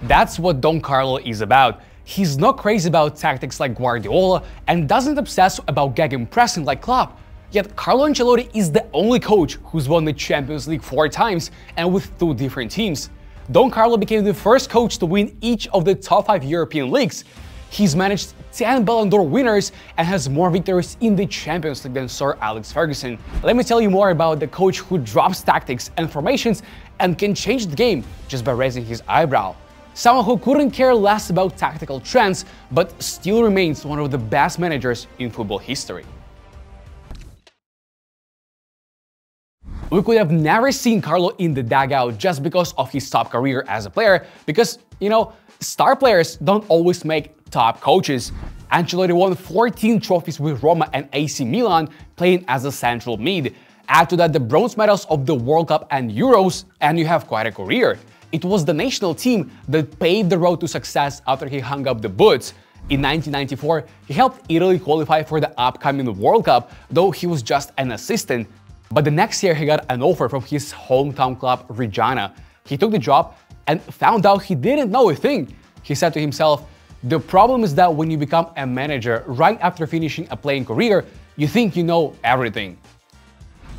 That's what Don Carlo is about. He's not crazy about tactics like Guardiola and doesn't obsess about gegenpressing like Klopp. Yet Carlo Ancelotti is the only coach who's won the Champions League 4 times and with 2 different teams. Don Carlo became the first coach to win each of the top 5 European leagues. He's managed 10 Ballon d'Or winners and has more victories in the Champions League than Sir Alex Ferguson. Let me tell you more about the coach who drops tactics and formations and can change the game just by raising his eyebrow. Someone who couldn't care less about tactical trends, but still remains one of the best managers in football history. We could have never seen Carlo in the dugout just because of his top career as a player, because, star players don't always make top coaches. Ancelotti won 14 trophies with Roma and AC Milan, playing as a central mid. Add to that the bronze medals of the World Cup and Euros, and you have quite a career. It was the national team that paved the road to success after he hung up the boots. In 1994, he helped Italy qualify for the upcoming World Cup, though he was just an assistant. But the next year he got an offer from his hometown club Reggiana. He took the job and found out he didn't know a thing. He said to himself, "The problem is that when you become a manager right after finishing a playing career, you think you know everything."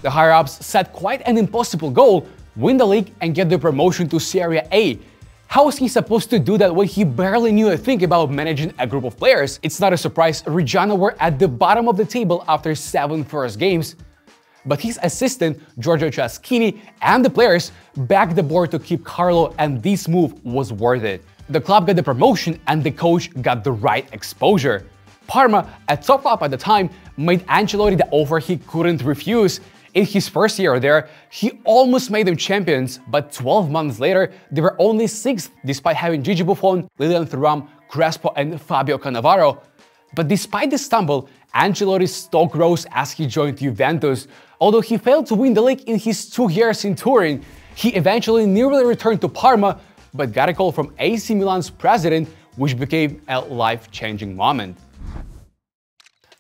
The higher-ups set quite an impossible goal: win the league and get the promotion to Serie A. How was he supposed to do that when he barely knew a thing about managing a group of players? It's not a surprise Reggiana were at the bottom of the table after 7 first games. But his assistant, Giorgio Ciaschini, and the players backed the board to keep Carlo, and this move was worth it. The club got the promotion and the coach got the right exposure. Parma, a top club at the time, made Ancelotti the offer he couldn't refuse. In his first year there, he almost made them champions, but 12 months later, they were only 6th despite having Gigi Buffon, Lilian Thuram, Crespo and Fabio Cannavaro. But despite the stumble, Ancelotti's stock rose as he joined Juventus. Although he failed to win the league in his 2 years in Turin, he eventually nearly returned to Parma, but got a call from AC Milan's president, which became a life-changing moment.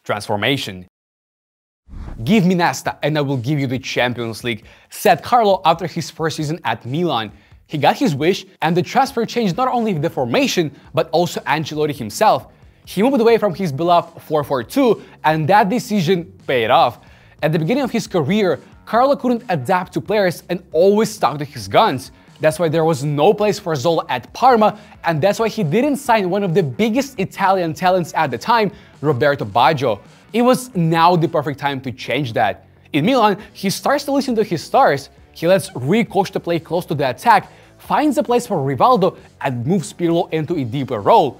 Transformation. "Give me Nesta and I will give you the Champions League," said Carlo after his first season at Milan. He got his wish, and the transfer changed not only the formation, but also Ancelotti himself. He moved away from his beloved 4-4-2, and that decision paid off. At the beginning of his career, Carlo couldn't adapt to players and always stuck to his guns. That's why there was no place for Zola at Parma, and that's why he didn't sign one of the biggest Italian talents at the time, Roberto Baggio. It was now the perfect time to change that. In Milan, he starts to listen to his stars. He lets Rui Costa play close to the attack, finds a place for Rivaldo, and moves Pirlo into a deeper role.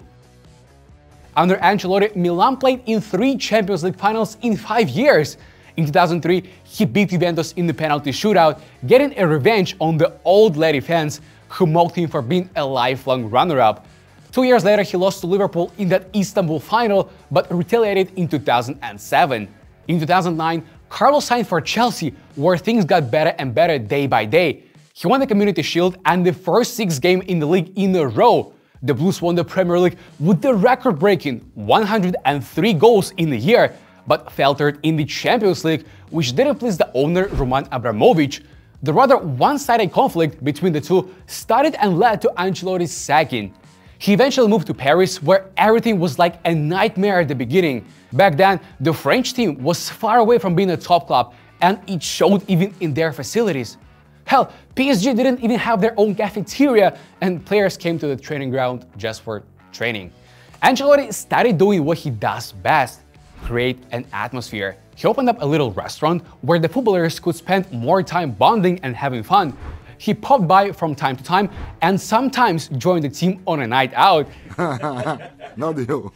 Under Ancelotti, Milan played in 3 Champions League finals in 5 years. In 2003, he beat Juventus in the penalty shootout, getting a revenge on the old lady fans who mocked him for being a lifelong runner-up. 2 years later, he lost to Liverpool in that Istanbul final, but retaliated in 2007. In 2009, Carlo signed for Chelsea, where things got better and better day by day. He won the Community Shield and the first 6 games in the league in a row. The Blues won the Premier League with the record-breaking 103 goals in a year, but faltered in the Champions League, which didn't please the owner Roman Abramovich. The rather one-sided conflict between the two started and led to Ancelotti's sacking. He eventually moved to Paris, where everything was like a nightmare at the beginning. Back then, the French team was far away from being a top club, and it showed even in their facilities. Hell, PSG didn't even have their own cafeteria, and players came to the training ground just for training. Ancelotti started doing what he does best: create an atmosphere. He opened up a little restaurant where the footballers could spend more time bonding and having fun. He popped by from time to time and sometimes joined the team on a night out. No deal.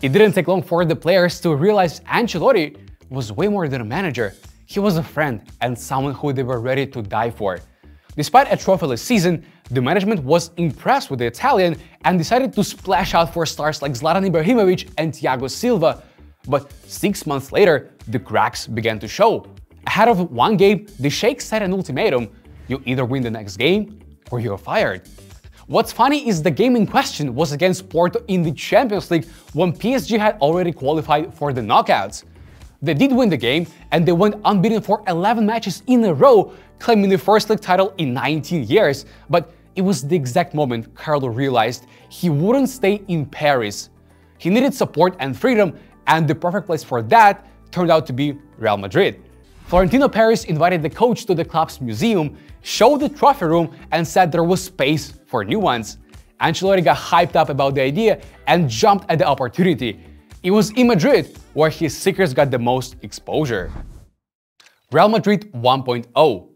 It didn't take long for the players to realize Ancelotti was way more than a manager. He was a friend and someone who they were ready to die for. Despite a trophyless season, the management was impressed with the Italian and decided to splash out for stars like Zlatan Ibrahimovic and Thiago Silva. But 6 months later, the cracks began to show. Ahead of one game, the Sheikh set an ultimatum: you either win the next game or you're fired. What's funny is the game in question was against Porto in the Champions League when PSG had already qualified for the knockouts. They did win the game, and they went unbeaten for 11 matches in a row, claiming the first league title in 19 years. But it was the exact moment Carlo realized he wouldn't stay in Paris. He needed support and freedom, and the perfect place for that turned out to be Real Madrid. Florentino Perez invited the coach to the club's museum, showed the trophy room, and said there was space for new ones. Ancelotti got hyped up about the idea and jumped at the opportunity. It was in Madrid where his secrets got the most exposure. Real Madrid 1.0.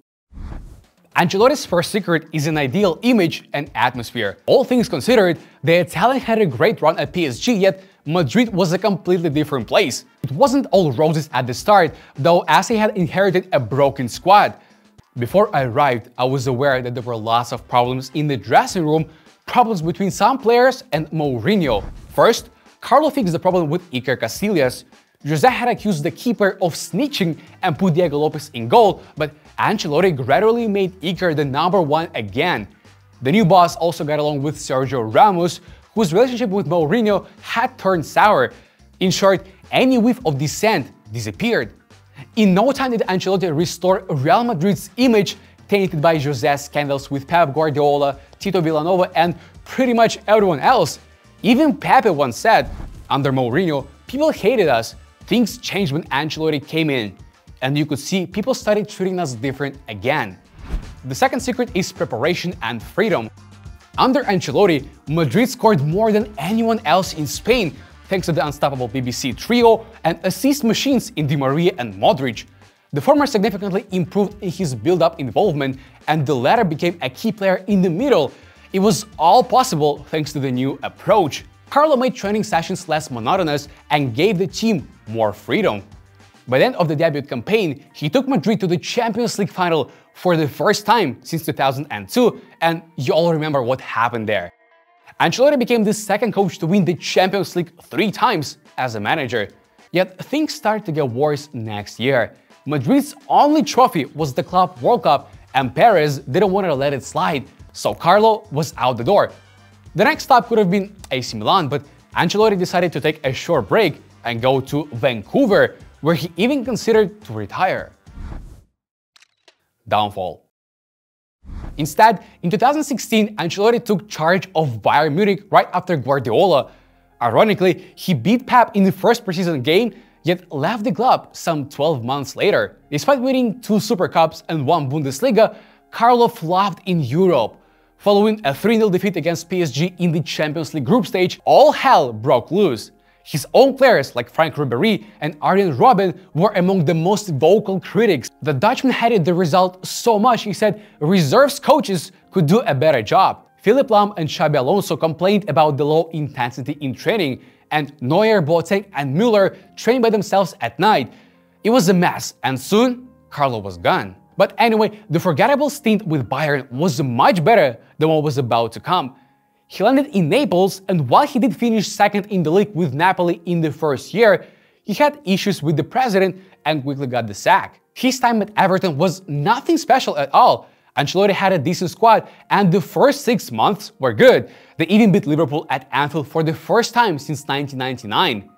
Ancelotti's first secret is an ideal image and atmosphere. All things considered, the Italian had a great run at PSG, yet Madrid was a completely different place. It wasn't all roses at the start, though, as he had inherited a broken squad. Before I arrived, I was aware that there were lots of problems in the dressing room, problems between some players and Mourinho. First, Carlo fixed the problem with Iker Casillas. Jose had accused the keeper of snitching and put Diego Lopez in goal, but Ancelotti gradually made Iker the #1 again. The new boss also got along with Sergio Ramos, whose relationship with Mourinho had turned sour. In short, any whiff of dissent disappeared. In no time did Ancelotti restore Real Madrid's image, tainted by Jose's scandals with Pep Guardiola, Tito Villanova, and pretty much everyone else. Even Pepe once said, "Under Mourinho, people hated us. Things changed when Ancelotti came in." And you could see people started treating us different again. The second secret is preparation and freedom. Under Ancelotti, Madrid scored more than anyone else in Spain, thanks to the unstoppable BBC trio and assist machines in Di Maria and Modric. The former significantly improved in his build-up involvement, and the latter became a key player in the middle. It was all possible thanks to the new approach. Carlo made training sessions less monotonous and gave the team more freedom. By the end of the debut campaign, he took Madrid to the Champions League final for the first time since 2002, and you all remember what happened there. Ancelotti became the second coach to win the Champions League 3 times as a manager. Yet things started to get worse next year. Madrid's only trophy was the Club World Cup, and Perez didn't want to let it slide, so Carlo was out the door. The next stop could have been AC Milan, but Ancelotti decided to take a short break and go to Vancouver, where he even considered to retire. Downfall. Instead, in 2016, Ancelotti took charge of Bayern Munich right after Guardiola. Ironically, he beat Pep in the first preseason game, yet left the club some 12 months later. Despite winning 2 Super Cups and 1 Bundesliga, Carlo flopped in Europe. Following a 3-0 defeat against PSG in the Champions League group stage, all hell broke loose. His own players like Frank Ribéry and Arjen Robben were among the most vocal critics. The Dutchman hated the result so much he said reserves coaches could do a better job. Philipp Lahm and Xabi Alonso complained about the low intensity in training, and Neuer, Boateng and Müller trained by themselves at night. It was a mess, and soon Carlo was gone. But anyway, the forgettable stint with Bayern was much better than what was about to come. He landed in Naples, and while he did finish second in the league with Napoli in the first year, he had issues with the president and quickly got the sack. His time at Everton was nothing special at all. Ancelotti had a decent squad, and the first 6 months were good. They even beat Liverpool at Anfield for the first time since 1999.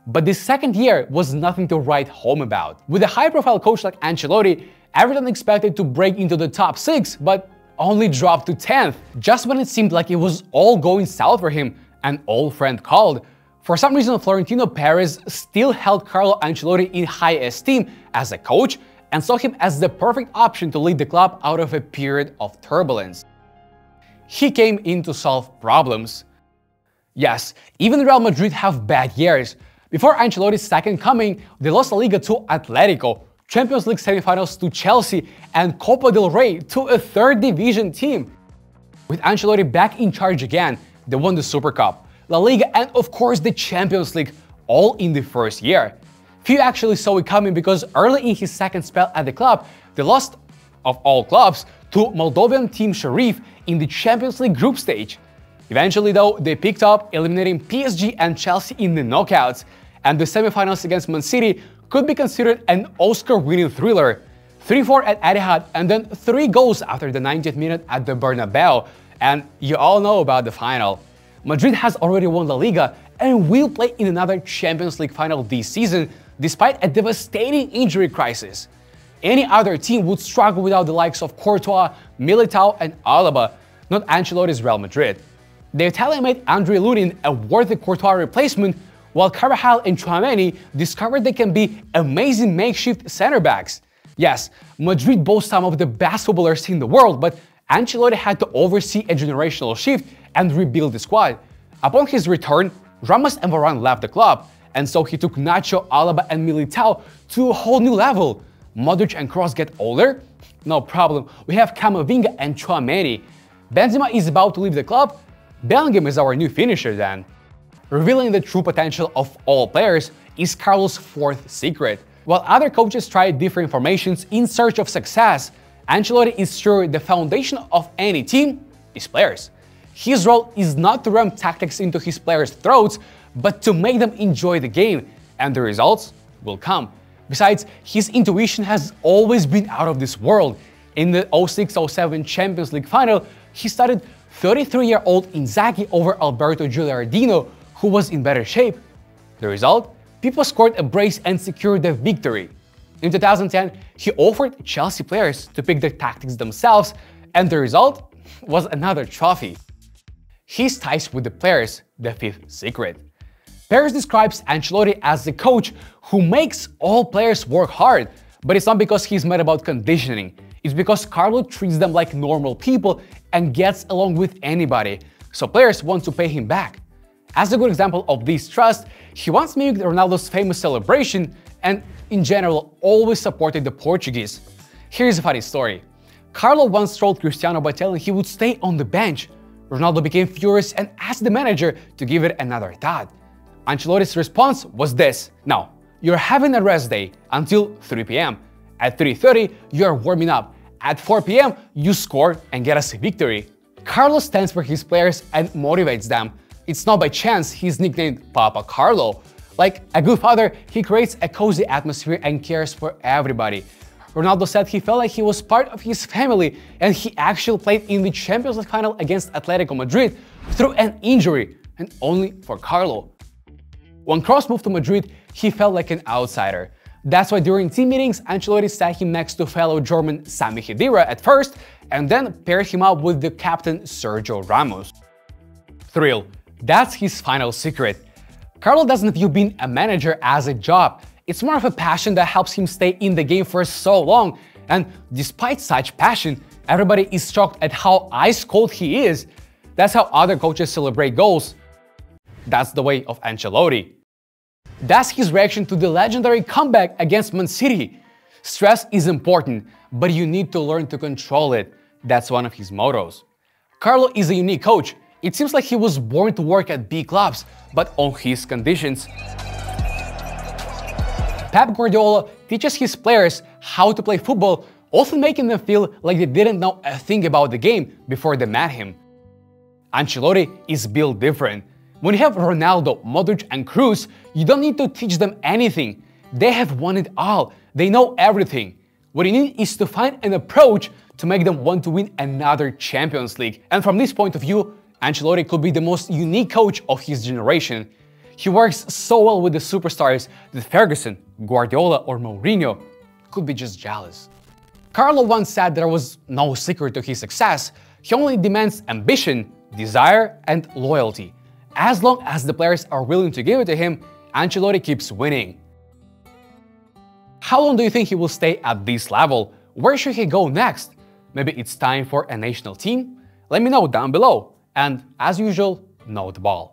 But the second year was nothing to write home about. With a high-profile coach like Ancelotti, Everton expected to break into the top 6, but only dropped to 10th, just when it seemed like it was all going south for him. An old friend called. For some reason, Florentino Perez still held Carlo Ancelotti in high esteem as a coach and saw him as the perfect option to lead the club out of a period of turbulence. He came in to solve problems. Yes, even Real Madrid have bad years. Before Ancelotti's second coming, they lost La Liga to Atletico, Champions League semifinals to Chelsea, and Copa del Rey to a third division team. With Ancelotti back in charge again, they won the Super Cup, La Liga, and of course the Champions League, all in the first year. Few actually saw it coming because early in his second spell at the club, they lost, of all clubs, to Moldovan team Sheriff in the Champions League group stage. Eventually though, they picked up, eliminating PSG and Chelsea in the knockouts, and the semifinals against Man City could be considered an Oscar-winning thriller. 3-4 at Etihad, and then 3 goals after the 90th minute at the Bernabeu, and you all know about the final. Madrid has already won La Liga and will play in another Champions League final this season, despite a devastating injury crisis. Any other team would struggle without the likes of Courtois, Militao and Alaba. not Ancelotti's Real Madrid. The Italian made Andre Lunin a worthy Courtois replacement, while Carvajal and Tchouaméni discovered they can be amazing makeshift center backs. Yes, Madrid boasts some of the best footballers in the world, but Ancelotti had to oversee a generational shift and rebuild the squad. Upon his return, Ramos and Varane left the club, and so he took Nacho, Alaba and Militao to a whole new level. Modric and Kroos get older? No problem, we have Camavinga and Tchouaméni. Benzema is about to leave the club? Bellingham is our new finisher then. Revealing the true potential of all players is Carlo's fourth secret. While other coaches try different formations in search of success, Ancelotti is sure the foundation of any team is players. His role is not to ram tactics into his players' throats, but to make them enjoy the game, and the results will come. Besides, his intuition has always been out of this world. In the 06-07 Champions League final, he started 33-year-old Inzaghi over Alberto Giuliardino, who was in better shape. The result? People scored a brace and secured the victory. In 2010, he offered Chelsea players to pick the tactics themselves, and the result was another trophy. His ties with the players, the fifth secret. Paris describes Ancelotti as the coach who makes all players work hard, but it's not because he's mad about conditioning. It's because Carlo treats them like normal people and gets along with anybody, so players want to pay him back. As a good example of this trust, he once mimicked Ronaldo's famous celebration and, in general, always supported the Portuguese. Here's a funny story. Carlo once trolled Cristiano by telling he would stay on the bench. Ronaldo became furious and asked the manager to give it another thought. Ancelotti's response was this: "No, you're having a rest day until 3 p.m. At 3:30, you're warming up. At 4 p.m., you score and get us a victory." Carlo stands for his players and motivates them. It's not by chance he's nicknamed Papa Carlo. Like a good father, he creates a cozy atmosphere and cares for everybody. Ronaldo said he felt like he was part of his family, and he actually played in the Champions League final against Atletico Madrid through an injury, and only for Carlo. When Kroos moved to Madrid, he felt like an outsider. That's why during team meetings, Ancelotti sat him next to fellow German Sami Khedira at first, and then paired him up with the captain Sergio Ramos. Thrill. That's his final secret. Carlo doesn't view being a manager as a job. It's more of a passion that helps him stay in the game for so long, and despite such passion, everybody is shocked at how ice-cold he is. That's how other coaches celebrate goals. That's the way of Ancelotti. That's his reaction to the legendary comeback against Man City. Stress is important, but you need to learn to control it. That's one of his mottos. Carlo is a unique coach. It seems like he was born to work at big clubs, but on his conditions. Pep Guardiola teaches his players how to play football, often making them feel like they didn't know a thing about the game before they met him. Ancelotti is built different. When you have Ronaldo, Modric and Kroos, you don't need to teach them anything. They have won it all. They know everything. What you need is to find an approach to make them want to win another Champions League. And from this point of view, Ancelotti could be the most unique coach of his generation. He works so well with the superstars that Ferguson, Guardiola or Mourinho could be just jealous. Carlo once said there was no secret to his success. He only demands ambition, desire and loyalty. As long as the players are willing to give it to him, Ancelotti keeps winning. How long do you think he will stay at this level? Where should he go next? Maybe it's time for a national team? Let me know down below. And as usual, know the ball.